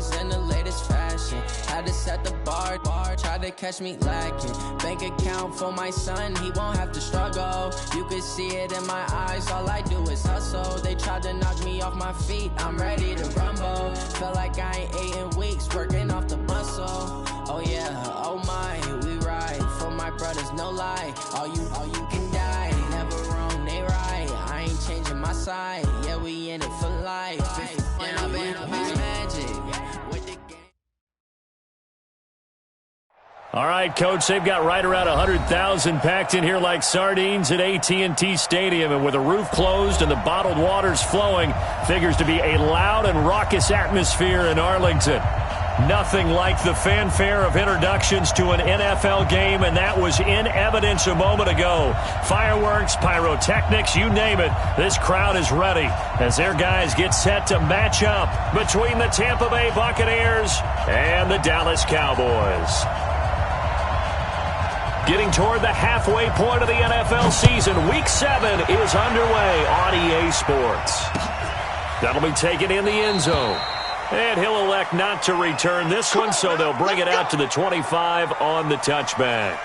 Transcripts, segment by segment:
always in the latest fashion. Had to set the bar, tried to catch me lacking. Bank account for my son, he won't have to struggle. You could see it in my eyes, all I do is hustle. They tried to knock me off my feet, I'm ready to rumble. Felt like I ain't ate in weeks, working off the muscle. Oh yeah, oh my, we ride for my brothers, no lie. All you can die, never wrong, they right. I ain't changing my side, yeah, we in it for life. And I've been magic. All right, Coach, they've got right around 100,000 packed in here like sardines at AT&T Stadium. And with the roof closed and the bottled waters flowing, figures to be a loud and raucous atmosphere in Arlington. Nothing like the fanfare of introductions to an NFL game, and that was in evidence a moment ago. Fireworks, pyrotechnics, you name it. This crowd is ready as their guys get set to match up between the Tampa Bay Buccaneers and the Dallas Cowboys. Getting toward the halfway point of the NFL season, Week 7 is underway on EA Sports. That'll be taken in the end zone. And he'll elect not to return this one, so they'll bring it out to the 25 on the touchback.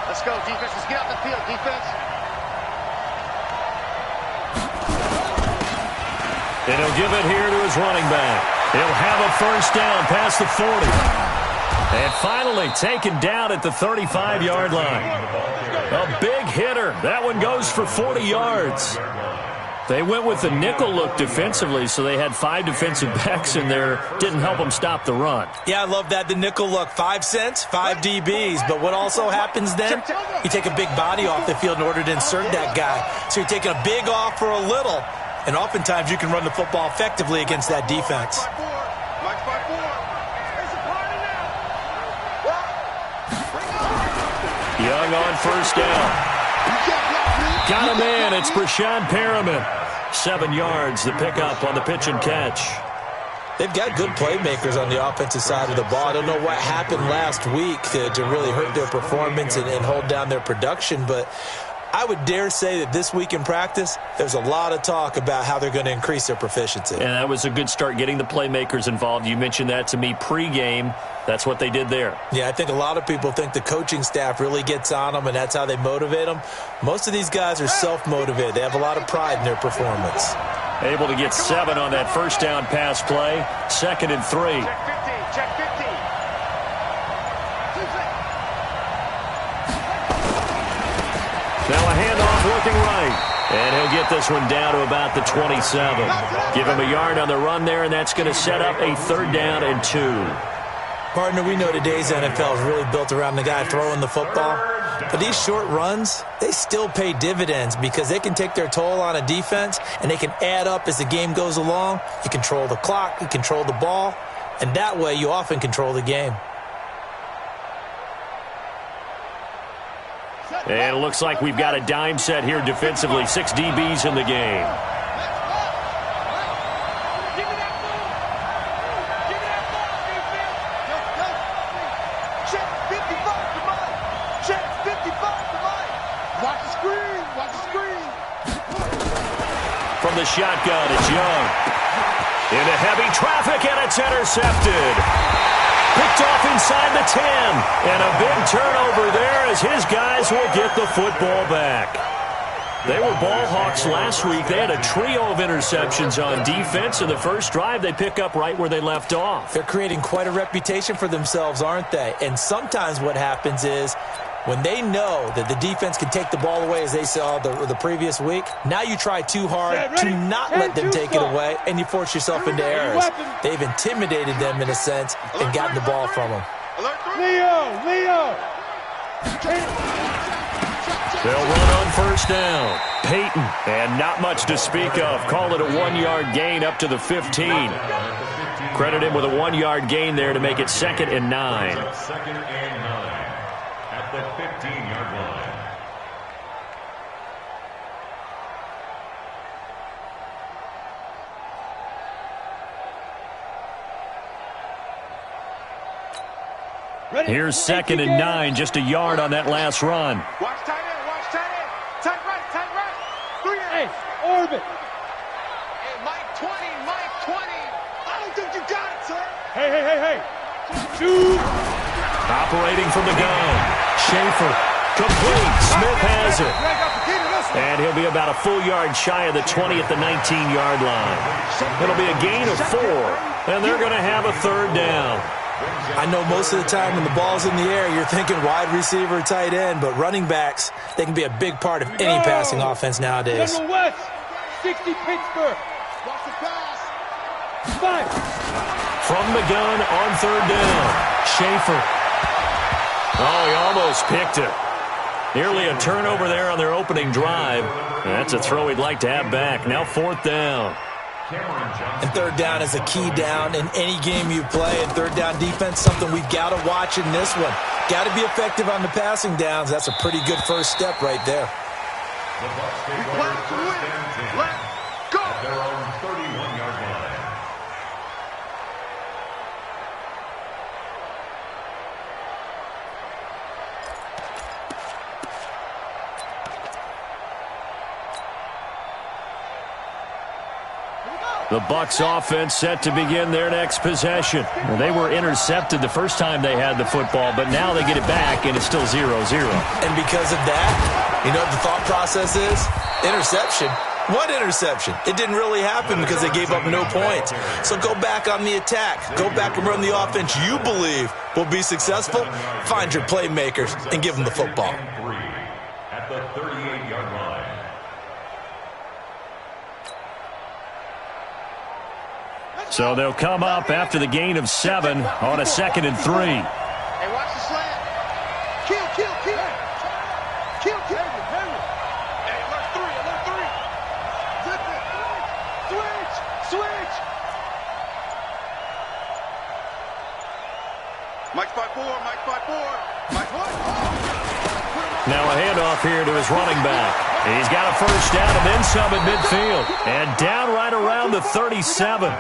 Let's go, defense. Let's get out the field, defense. And he'll give it here to his running back. He'll have a first down past the 40. And finally taken down at the 35-yard line. A big hitter. That one goes for 40 yards. They went with the nickel look defensively, so they had 5 defensive backs in there. Didn't help them stop the run. Yeah, I love that, the nickel look. 5 cents, 5 DBs. But what also happens then, you take a big body off the field in order to insert that guy. So you're taking a big off for a little. And oftentimes you can run the football effectively against that defense. Young on first down. Got a man. It's Brashad Perriman. 7 yards, the pickup on the pitch and catch. They've got good playmakers on the offensive side of the ball. I don't know what happened last week to really hurt their performance and hold down their production, but I would dare say that this week in practice, there's a lot of talk about how they're going to increase their proficiency. And that was a good start, getting the playmakers involved. You mentioned that to me pregame. That's what they did there. Yeah, I think a lot of people think the coaching staff really gets on them, and that's how they motivate them. Most of these guys are self-motivated. They have a lot of pride in their performance. Able to get 7 on that first down pass play. 2nd and 3. Check 50. Now a handoff looking right. And he'll get this one down to about the 27. Give him a yard on the run there, and that's going to set up a 3rd down and 2. Partner, we know today's NFL is really built around the guy throwing the football. But these short runs, they still pay dividends because they can take their toll on a defense, and they can add up as the game goes along. You control the clock, you control the ball, and that way you often control the game. And it looks like we've got a dime set here defensively. 6 DBs in the game. From the shotgun, it's Young. Into heavy traffic, and it's intercepted. Picked off inside the 10. And a big turnover there as his guys will get the football back. They were ball hawks last week. They had a trio of interceptions on defense. In the first drive, they pick up right where they left off. They're creating quite a reputation for themselves, aren't they? And sometimes what happens is when they know that the defense can take the ball away, as they saw the previous week, now you try too hard to not let them take it away, and you force yourself into errors. They've intimidated them in a sense and gotten the ball from them. Leo! They'll run on first down. Peyton, and not much to speak of. Call it a 1-yard gain up to the 15. Credit him with a 1-yard gain there to make it 2nd and 9. At the 15-yard line. Here's 2nd and 9, just a yard on that last run. Watch tight end, watch tight end. Tight right, tight right. 3 Hey, orbit. Hey, Mike 20, Mike 20. I don't think you got it, sir. Hey. Shoot. Operating from the gun. Schaefer. Complete. Smith has it. And he'll be about a full yard shy of the 20 at the 19-yard line. It'll be a gain of 4, and they're going to have a 3rd down. I know most of the time when the ball's in the air, you're thinking wide receiver, tight end, but running backs, they can be a big part of any passing offense nowadays. Number West, 60 Pittsburgh. Watch the pass. 5. From the gun on 3rd down. Schaefer. Oh, he almost picked it. Nearly a turnover there on their opening drive. That's a throw he'd like to have back. Now 4th down. And 3rd down is a key down in any game you play. And 3rd down defense, something we've got to watch in this one. Got to be effective on the passing downs. That's a pretty good first step right there. Let's go. At their own 31-yard line. The Bucs offense set to begin their next possession. Well, they were intercepted the first time they had the football, but now they get it back, and it's still 0-0. And because of that, you know what the thought process is? Interception. What interception? It didn't really happen because they gave up no points. So go back on the attack. Go back and run the offense you believe will be successful. Find your playmakers and give them the football. At the 38-yard line. So they'll come up after the gain of 7 on a 2nd and 3. Hey, watch the slant. Kill. Hey, alert 3. Flip it. Switch. Mike 5-4. Now a handoff here to his running back. He's got a first down and then some at midfield. And down right around the 37.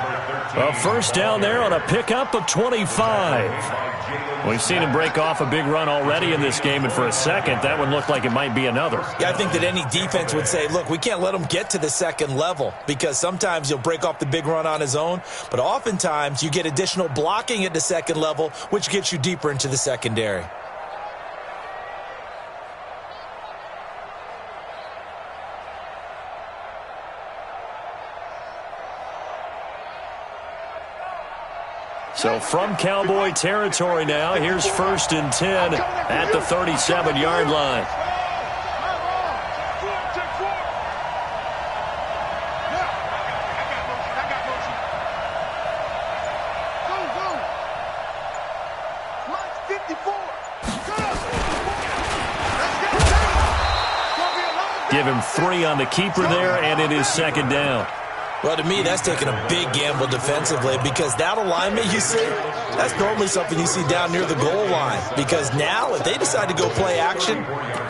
A first down there on a pickup of 25. We've seen him break off a big run already in this game, and for a second, that one looked like it might be another. Yeah, I think that any defense would say, look, we can't let him get to the 2nd level because sometimes he'll break off the big run on his own, but oftentimes you get additional blocking at the 2nd level, which gets you deeper into the secondary. So from Cowboy territory now, here's 1st and 10 at the 37-yard line. Give him 3 on the keeper there, and it is 2nd down. Well, to me, that's taking a big gamble defensively because that alignment you see, that's normally something you see down near the goal line. Because now, if they decide to go play action,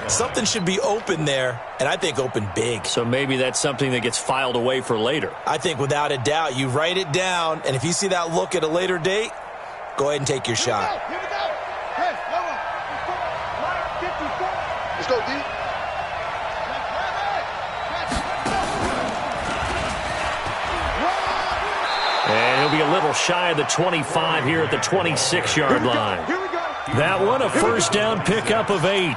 something should be open there, and I think open big. So maybe that's something that gets filed away for later. I think without a doubt, you write it down, and if you see that look at a later date, go ahead and take your shot. Here we go. Hey, let's go, D. And he'll be a little shy of the 25 here at the 26-yard line. That one, a first down pickup of 8.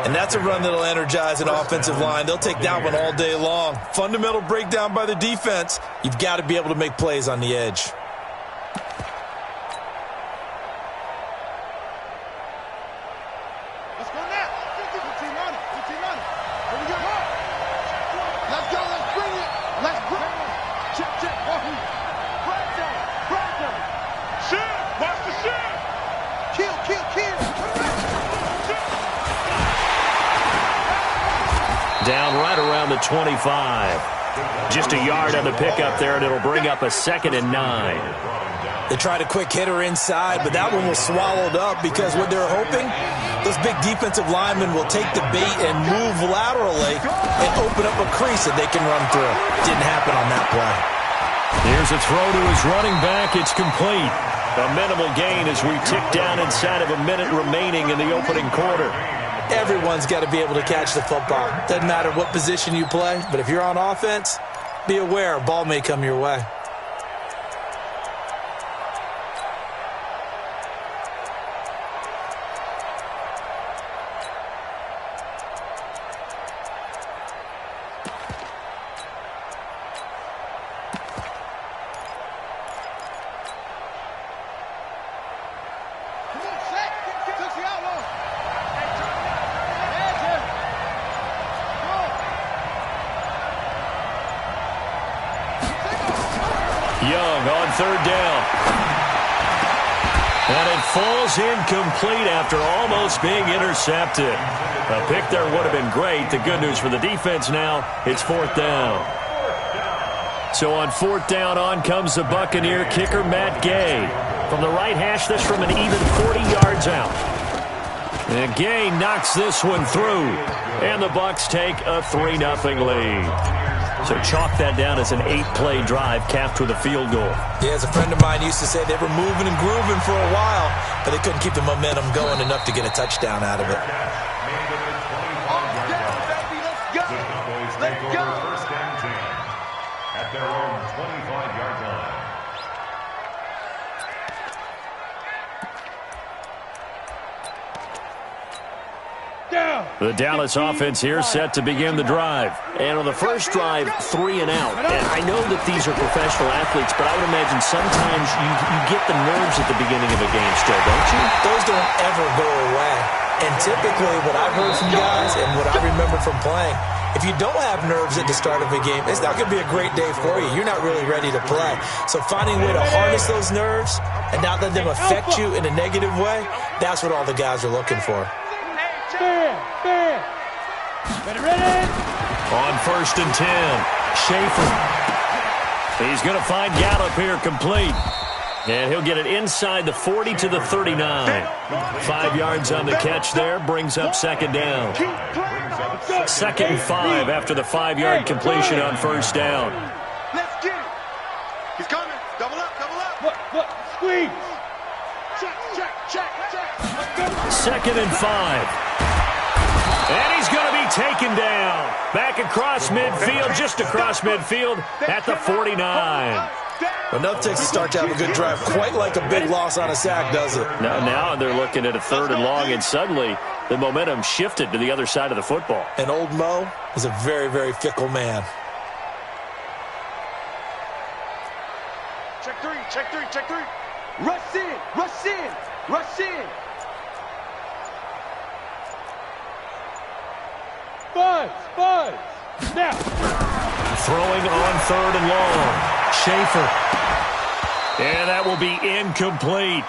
And that's a run that'll energize an offensive line. They'll take that one all day long. Fundamental breakdown by the defense. You've got to be able to make plays on the edge. Let's go now. 15 on it. Here we go. Let's go. Let's bring it. Let's bring it. Check. Breakdown. Shoot. Watch the shoot. Kill. Down right around the 25. Just a yard on the pickup there, and it'll bring up a 2nd and 9. They tried a quick hitter inside, but that one was swallowed up because what they're hoping, those big defensive linemen will take the bait and move laterally and open up a crease that they can run through. Didn't happen on that play. Here's a throw to his running back. It's complete. A minimal gain as we tick down inside of a minute remaining in the opening quarter. Everyone's got to be able to catch the football. Doesn't matter what position you play, but if you're on offense, be aware a ball may come your way. Young on third down. And it falls incomplete after almost being intercepted. A pick there would have been great. The good news for the defense now, it's fourth down. So on fourth down, on comes the Buccaneer kicker, Matt Gay. From the right hash, this from an even 40 yards out. And Gay knocks this one through. And the Bucs take a 3-0 lead. So chalk that down as an 8-play drive capped with a field goal. Yeah, as a friend of mine used to say, they were moving and grooving for a while, but they couldn't keep the momentum going enough to get a touchdown out of it. First and 10 at their own 25-yard line. The Dallas offense here set to begin the drive. And on the first drive, 3 and out. And I know that these are professional athletes, but I would imagine sometimes you get the nerves at the beginning of a game still, don't you? Those don't ever go away. And typically what I've heard from guys and what I remember from playing, if you don't have nerves at the start of a game, it's not going to be a great day for you. You're not really ready to play. So finding a way to harness those nerves and not let them affect you in a negative way, that's what all the guys are looking for. Ready? On first and 10, Schaefer. He's going to find Gallup here complete. And he'll get it inside the 40 to the 39. 5 yards on the catch there, brings up second down. Second and 5 after the 5-yard completion on first down. Let's get it. He's coming. Double up, double up. What? Squeeze. Check. Second and 5. And he's going to be taken down. Back across midfield, just across midfield at the 49. Enough takes to start to have a good drive. Quite like a big loss on a sack, does it? Now they're looking at a third and long, and suddenly the momentum shifted to the other side of the football. And old Mo is a very, very fickle man. Check three. Rush in. Buzz. Now. Throwing on third and long. Schaefer. And that will be incomplete.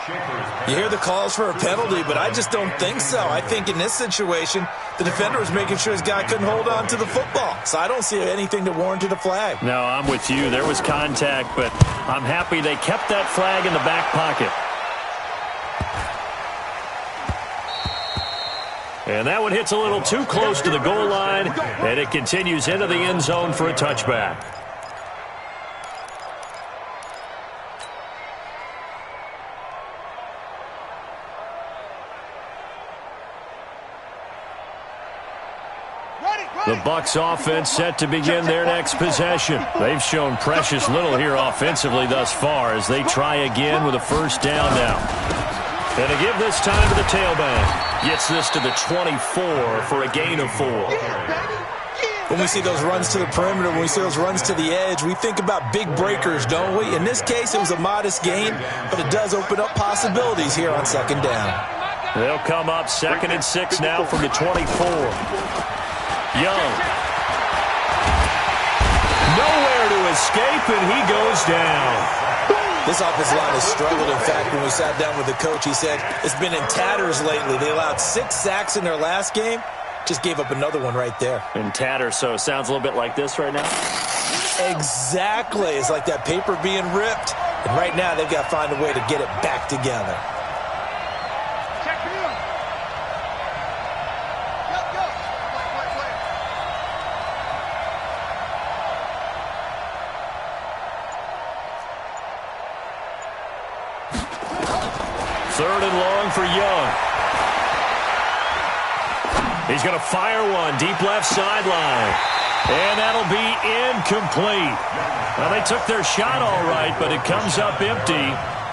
You hear the calls for a penalty, but I just don't think so. I think in this situation, the defender was making sure his guy couldn't hold on to the football. So I don't see anything that warranted a flag. No, I'm with you. There was contact, but I'm happy they kept that flag in the back pocket. And that one hits a little too close to the goal line, and it continues into the end zone for a touchback. The Bucs offense set to begin their next possession. They've shown precious little here offensively thus far as they try again with a first down now. And to give this time to the tailback. Gets this to the 24 for a gain of 4. When we see those runs to the perimeter, when we see those runs to the edge, we think about big breakers, don't we? In this case, it was a modest gain, but it does open up possibilities here on second down. They'll come up 2nd and 6 now from the 24. Young. Nowhere to escape, and he goes down. This offensive line has struggled. In fact, when we sat down with the coach, he said it's been in tatters lately. They allowed 6 sacks in their last game. Just gave up another one right there. In tatters, so it sounds a little bit like this right now? Exactly. It's like that paper being ripped. And right now, they've got to find a way to get it back together. Third and long for Young. He's going to fire one deep left sideline. And that'll be incomplete. Well, they took their shot all right, but it comes up empty,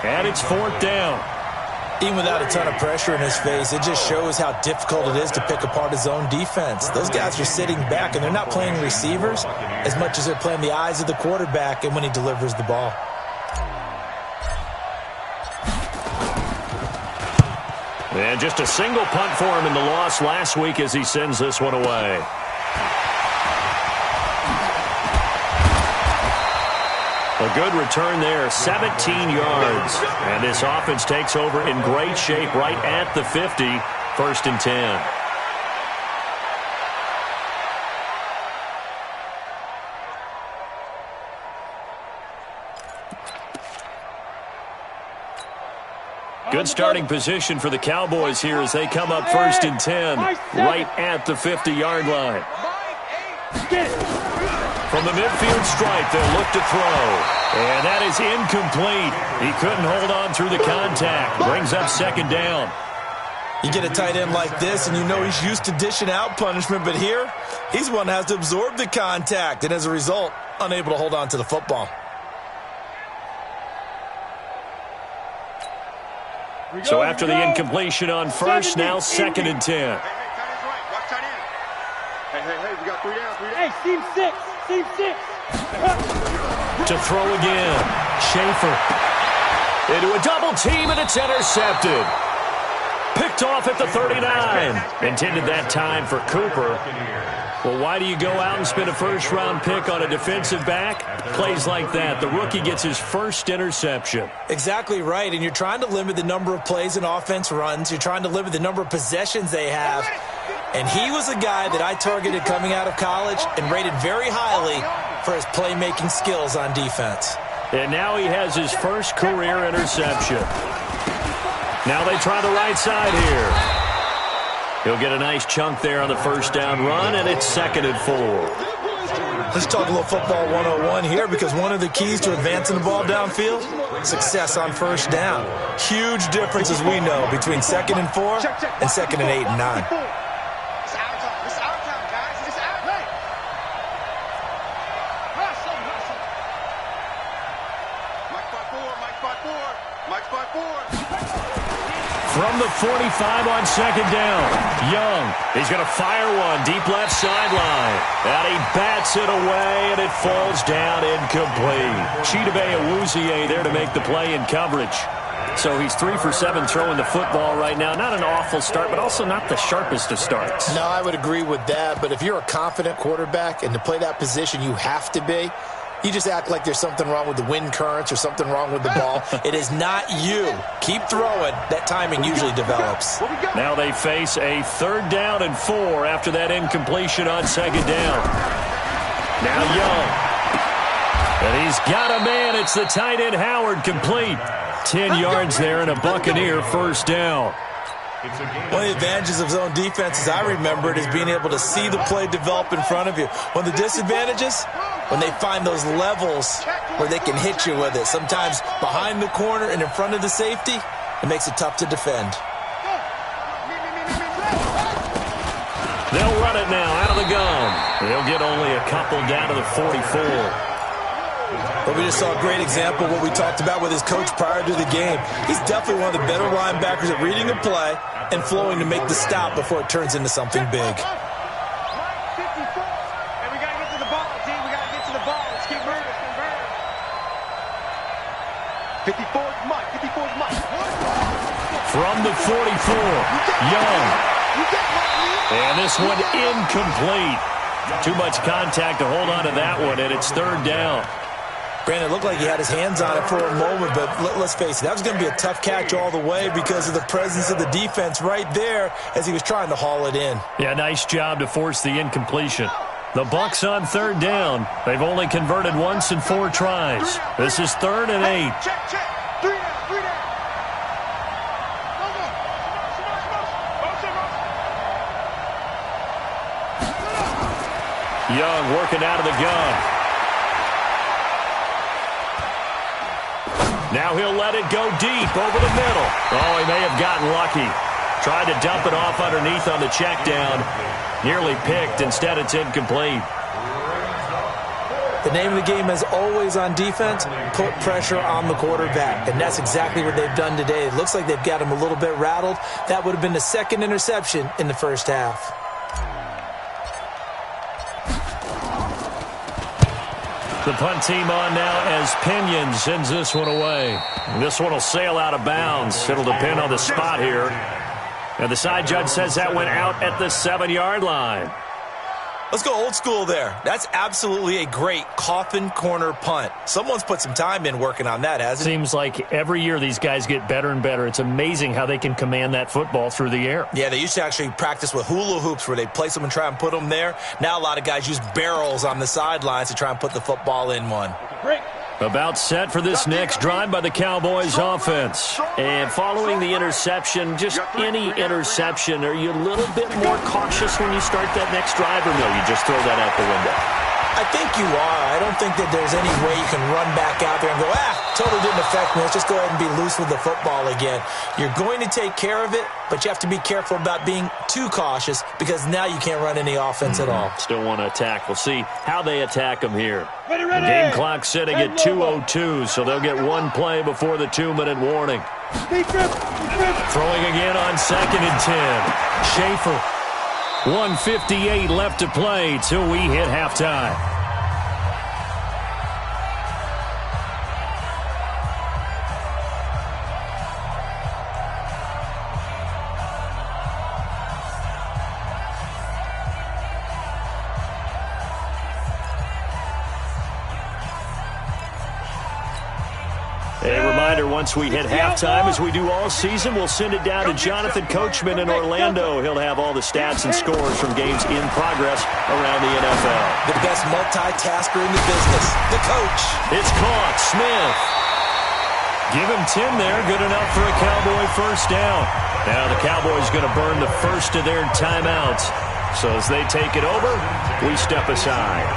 and it's fourth down. Even without a ton of pressure in his face, it just shows how difficult it is to pick apart his own defense. Those guys are sitting back, and they're not playing receivers as much as they're playing the eyes of the quarterback and when he delivers the ball. And just a single punt for him in the loss last week as he sends this one away. A good return there, 17 yards. And this offense takes over in great shape right at the 50, 1st and 10. Good starting position for the Cowboys here as they come up 1st and 10, right at the 50-yard line. From the midfield stripe, they'll look to throw. And that is incomplete. He couldn't hold on through the contact. Brings up 2nd down. You get a tight end like this, and you know he's used to dishing out punishment, but here, he's one that has to absorb the contact, and as a result, unable to hold on to the football. So after the incompletion on first, now 2nd and 10. Hey, we got 3 down. Hey, team 6. To throw again. Schaefer. Into a double team, and it's intercepted. Picked off at the 39. Intended that time for Cooper. Well, why do you go out and spend a first-round pick on a defensive back? Plays like that. The rookie gets his first interception. Exactly right, and you're trying to limit the number of plays an offense runs. You're trying to limit the number of possessions they have. And he was a guy that I targeted coming out of college and rated very highly for his playmaking skills on defense. And now he has his first career interception. Now they try the right side here. He'll get a nice chunk there on the first down run, and it's 2nd and 4. Let's talk a little football 101 here, because one of the keys to advancing the ball downfield, success on first down. Huge difference, as we know, between 2nd and 4 and 2nd and 8 and 9. From the 45 on 2nd down, Young, he's going to fire one deep left sideline. And he bats it away, and it falls down incomplete. Chidobe Awuzie there to make the play in coverage. So he's 3 for 7 throwing the football right now. Not an awful start, but also not the sharpest of starts. No, I would agree with that. But if you're a confident quarterback and to play that position, you have to be. You just act like there's something wrong with the wind currents or something wrong with the ball. It is not you. Keep throwing. That timing usually develops. Now they face a 3rd down and 4 after that incompletion on 2nd down. Now Young. And he's got a man. It's the tight end Howard, complete. 10 yards there and a Buccaneer first down. One of the advantages of zone defense, as I remember it, is being able to see the play develop in front of you. One of the disadvantages, when they find those levels where they can hit you with it. Sometimes behind the corner and in front of the safety, it makes it tough to defend. They'll run it now out of the gun. They'll get only a couple down to the 44. But we just saw a great example of what we talked about with his coach prior to the game. He's definitely one of the better linebackers at reading a play and flowing to make the stop before it turns into something big. From the 44, Young. And this one incomplete. Too much contact to hold on to that one, and it's 3rd down. Brandon, it looked like he had his hands on it for a moment, but let's face it, that was going to be a tough catch all the way because of the presence of the defense right there as he was trying to haul it in. Yeah, nice job to force the incompletion. The Bucs on 3rd down. They've only converted once in 4 tries. This is 3rd and 8. Check. 3 down. Young working out of the gun. Now he'll let it go deep over the middle. Oh, he may have gotten lucky. Tried to dump it off underneath on the check down. Nearly picked. Instead, it's incomplete. The name of the game is always on defense, put pressure on the quarterback. And that's exactly what they've done today. It looks like they've got him a little bit rattled. That would have been the second interception in the first half. The punt team on now as Pinion sends this one away. This one will sail out of bounds. It'll depend on the spot here. And the side judge says that went out at the 7-yard line. Let's go old school there. That's absolutely a great coffin corner punt. Someone's put some time in working on that, hasn't it? Seems like every year these guys get better and better. It's amazing how they can command that football through the air. Yeah, they used to actually practice with hula hoops where they place them and try and put them there. Now a lot of guys use barrels on the sidelines to try and put the football in one. About set for this next drive by the Cowboys offense. And following the interception, just any interception, are you a little bit more cautious when you start that next drive, or no, you just throw that out the window? I think you are. I don't think that there's any way you can run back out there and go, totally didn't affect me. Let's just go ahead and be loose with the football again. You're going to take care of it, but you have to be careful about being too cautious because now you can't run any offense at all. Still want to attack. We'll see how they attack them here. The game clock sitting at 2:02, so they'll get one play before the 2-minute warning. Throwing again on 2nd and 10. Schaefer. 1:58 left to play till we hit halftime. A reminder, once we hit halftime, as we do all season, we'll send it down to Jonathan Coachman in Orlando. He'll have all the stats and scores from games in progress around the NFL. The best multitasker in the business, the coach. It's caught. Smith. Give him 10 there. Good enough for a Cowboy first down. Now the Cowboys going to burn the first of their timeouts. So as they take it over, we step aside.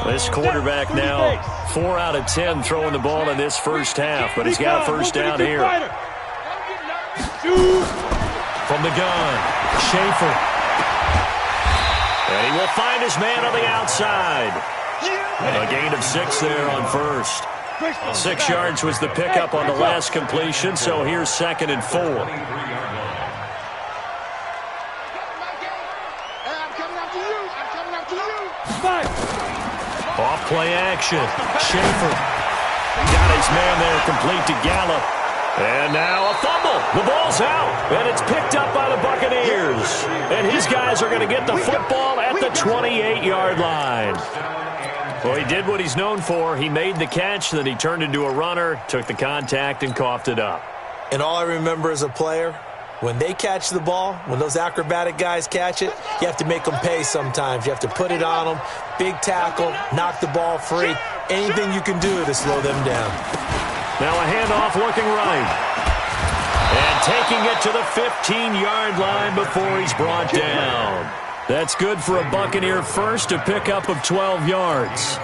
This quarterback now 4 out of 10 throwing the ball in this first half, but he's got a first down here. From the gun, Schaefer. And he will find his man on the outside. A gain of 6 there on first. 6 yards was the pickup on the last completion, so here's 2nd and 4. Off play action. Schaefer got his man there, complete to Gallup. And now a fumble. The ball's out, and it's picked up by the Buccaneers. And his guys are going to get the football at the 28-yard line. Well, he did what he's known for. He made the catch, then he turned into a runner, took the contact, and coughed it up. And all I remember as a player, when they catch the ball, when those acrobatic guys catch it, you have to make them pay sometimes. You have to put it on them, big tackle, knock the ball free, anything you can do to slow them down. Now a handoff looking right. And taking it to the 15-yard line before he's brought down. That's good for a Buccaneer first, a pickup of 12 yards.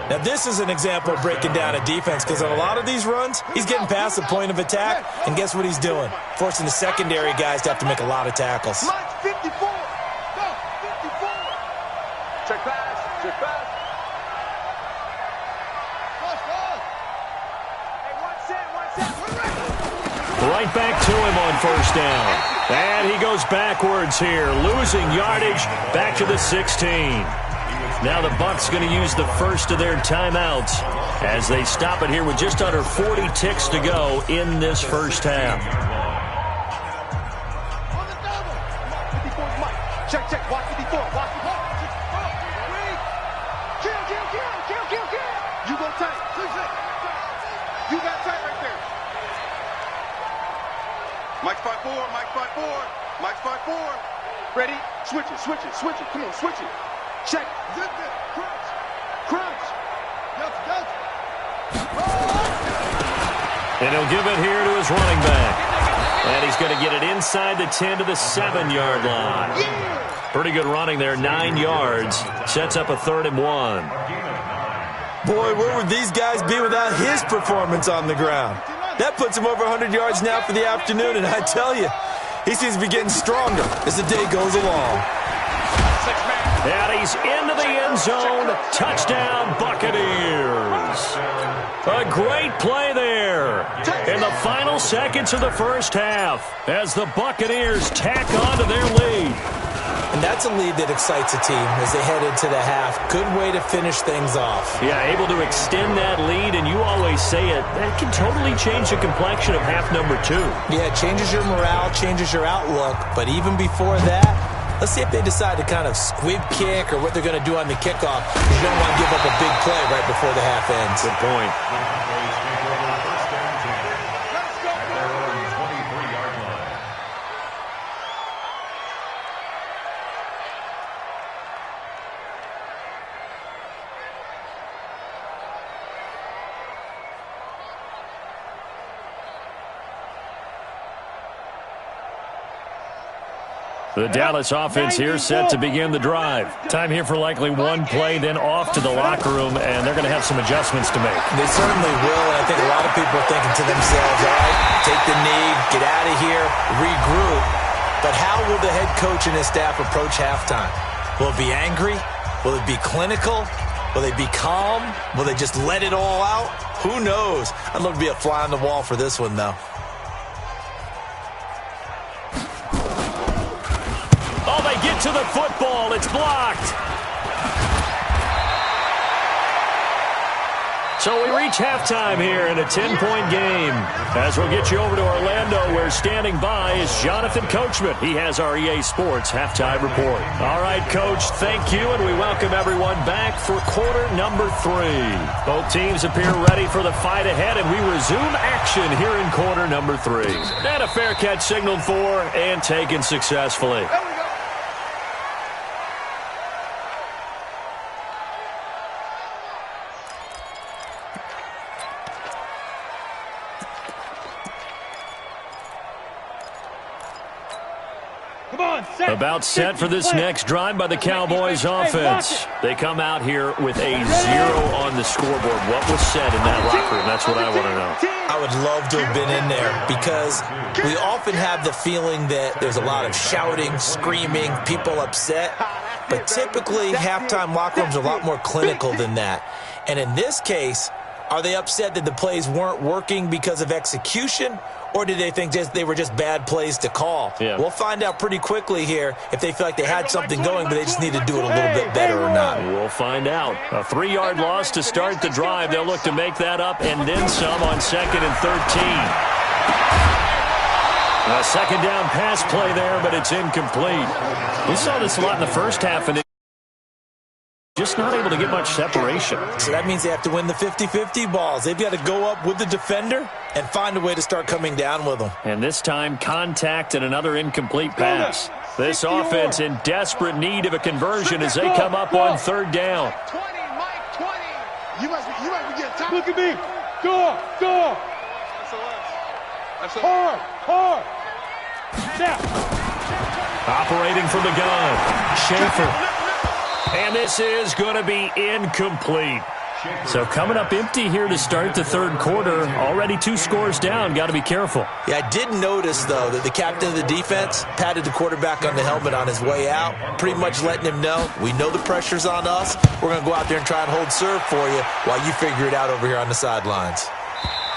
Now, this is an example of breaking down a defense because on a lot of these runs, he's getting past the point of attack, and guess what he's doing? Forcing the secondary guys to have to make a lot of tackles. 54. Go, 54. Check pass. Check pass. Right back to him on first down. And he goes backwards here, losing yardage back to the 16. Now the Bucs going to use the first of their timeouts as they stop it here with just under 40 ticks to go in this first half. On the double. 54's Mike. Check, check. Watch 54. Watch 54. Kill. You go tight. You got tight right there. Mike's 5-4. Mike's 5-4. Mike's 5-4. Ready? Switch it. Come on, switch it. Check. Crunch. And he'll give it here to his running back. And he's going to get it inside the 10 to the 7-yard line. Pretty good running there, 9 yards. Sets up a 3rd and 1. Boy, where would these guys be without his performance on the ground? That puts him over 100 yards now for the afternoon, and I tell you, he seems to be getting stronger as the day goes along. And he's into the end zone. Touchdown, Buccaneers. A great play there in the final seconds of the first half as the Buccaneers tack on to their lead. And that's a lead that excites a team as they head into the half. Good way to finish things off. Yeah, able to extend that lead, and you always say it, that can totally change the complexion of half number 2. Yeah, it changes your morale, changes your outlook. But even before that, let's see if they decide to kind of squib kick or what they're going to do on the kickoff. You don't want to give up a big play right before the half ends. Good point. The Dallas offense here set to begin the drive. Time here for likely one play, then off to the locker room, and they're going to have some adjustments to make. They certainly will, and I think a lot of people are thinking to themselves, all right, take the knee, get out of here, regroup. But how will the head coach and his staff approach halftime? Will it be angry? Will it be clinical? Will they be calm? Will they just let it all out? Who knows? I'd love to be a fly on the wall for this one, though. Get to the football. It's blocked. So we reach halftime here in a 10-point game. As we'll get you over to Orlando, where standing by is Jonathan Coachman. He has our EA Sports halftime report. All right, Coach, thank you, and we welcome everyone back for quarter number 3. Both teams appear ready for the fight ahead, and we resume action here in quarter number 3. And a fair catch signaled for and taken successfully. About set for this next drive by the Cowboys offense. They come out here with a 0 on the scoreboard. What was said in that locker room? That's what I want to know. I would love to have been in there because we often have the feeling that there's a lot of shouting, screaming, people upset. But typically, halftime locker rooms are a lot more clinical than that. And in this case, are they upset that the plays weren't working because of execution? Or did they think they were just bad plays to call? Yeah. We'll find out pretty quickly here if they feel like they had something going, but they just need to do it a little bit better or not. We'll find out. A 3-yard loss to start the drive. They'll look to make that up and then some on 2nd and 13. A second down pass play there, but it's incomplete. We saw this a lot in the first half, and just not able to get much separation. So that means they have to win the 50-50 balls. They've got to go up with the defender and find a way to start coming down with them. And this time, contact and another incomplete pass. This offense in desperate need of a conversion as they come up on 3rd down. 20, Mike, 20. You must be getting time. Look at me. Go. Hard. Snap. Operating from the gun. Schaefer. And this is going to be incomplete. So coming up empty here to start the 3rd quarter. Already 2 scores down. Got to be careful. Yeah, I did notice, though, that the captain of the defense patted the quarterback on the helmet on his way out, pretty much letting him know, we know the pressure's on us. We're going to go out there and try and hold serve for you while you figure it out over here on the sidelines.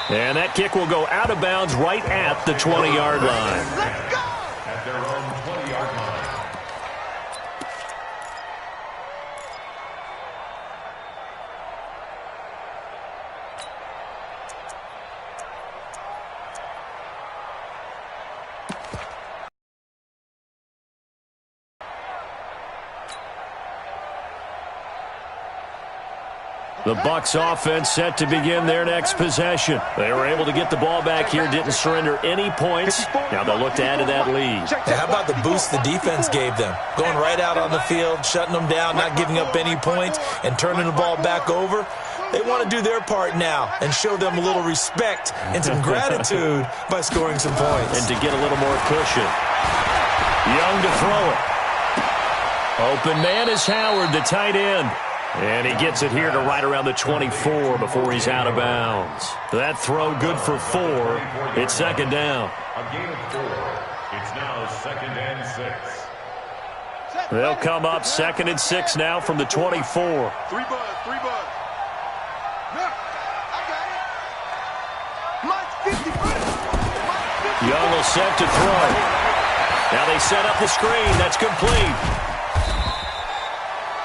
And that kick will go out of bounds right at the 20-yard line. Let's go. At their own 20-yard line. The Bucs offense set to begin their next possession. They were able to get the ball back here, didn't surrender any points. Now they'll look to add to that lead. Now, how about the boost the defense gave them? Going right out on the field, shutting them down, not giving up any points, and turning the ball back over. They want to do their part now and show them a little respect and some gratitude by scoring some points. And to get a little more cushion. Young to throw it. Open man is Howard, the tight end. And he gets it here to right around the 24 before he's out of bounds. That throw good for 4. It's second down. A gain of 4. It's now 2nd and 6. They'll come up 2nd and 6 now from the 24. 3 buzz, 3 buzz. Look, I got it. Mike's 50. Young will set to throw. Now they set up the screen. That's complete.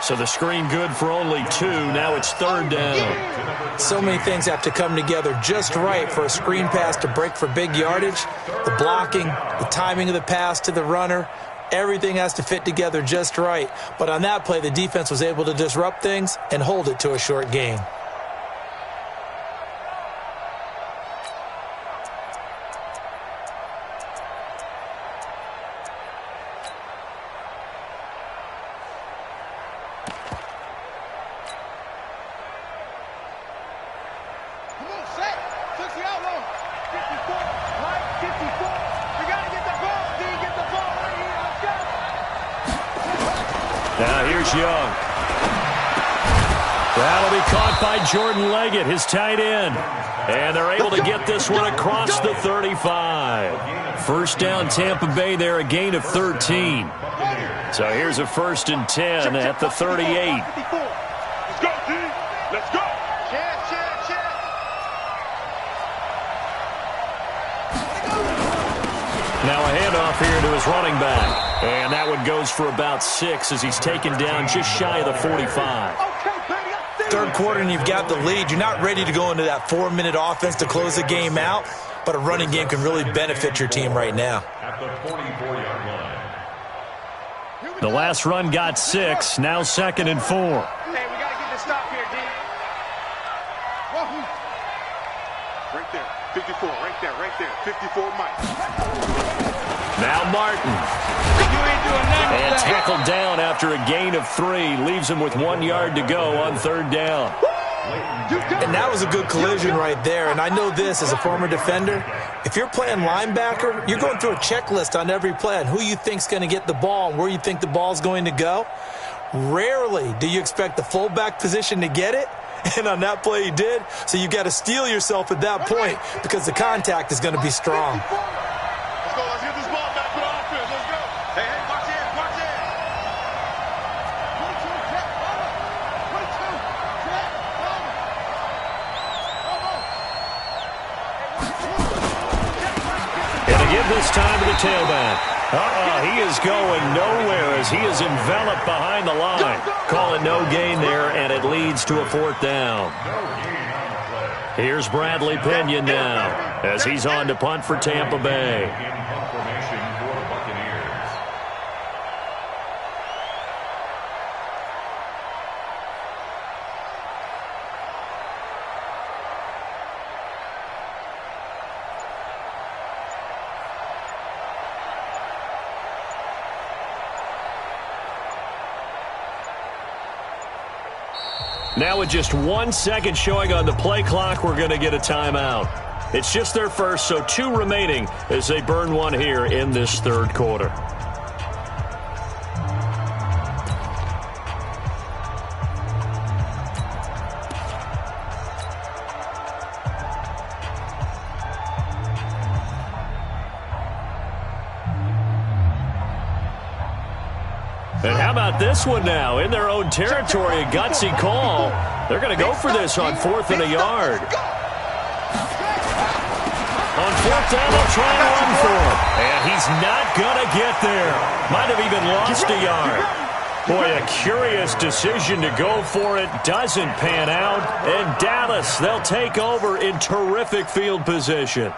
So the screen good for only 2. Now it's 3rd down. So many things have to come together just right for a screen pass to break for big yardage. The blocking, the timing of the pass to the runner, everything has to fit together just right. But on that play, the defense was able to disrupt things and hold it to a short gain. Now here's Young. That'll be caught by Jordan Leggett, his tight end. And they're able to get this one across the 35. First down Tampa Bay there, a gain of 13. So here's a 1st and 10 at the 38. Let's go, D. Let's go. Now a handoff here to his running back. And that one goes for about 6 as he's taken down just shy of the 45. Third quarter and you've got the lead. You're not ready to go into that 4-minute offense to close the game out, but a running game can really benefit your team right now. At the 44-yard line. The last run got 6. Now 2nd and 4. Hey, we got to get this stop here, D. Right there. 54. Right there. 54, Mike. Now Martin. And tackled down after a gain of 3. Leaves him with 1 yard to go on 3rd down. And that was a good collision right there. And I know this as a former defender. If you're playing linebacker, you're going through a checklist on every play on who you think's going to get the ball and where you think the ball's going to go. Rarely do you expect the fullback position to get it. And on that play he did. So you've got to steel yourself at that point because the contact is going to be strong. Let's go. Let's get this ball back to the offense. Let's go. Hey, watch in. Watch in. 22, and to give this time to the tailback. He is going nowhere as he is enveloped behind the line. Call it no gain there, and it leads to a 4th down. Here's Bradley Pinion now as he's on to punt for Tampa Bay. Now with just 1 second showing on the play clock, we're going to get a timeout. It's just their first, so 2 remaining as they burn one here in this 3rd quarter. And how about this one now? In their own territory, a gutsy call. They're going to go for this on 4th and a yard. On 4th down, they'll try and run for him. And he's not going to get there. Might have even lost a yard. Boy, a curious decision to go for it. Doesn't pan out. And Dallas, they'll take over in terrific field position.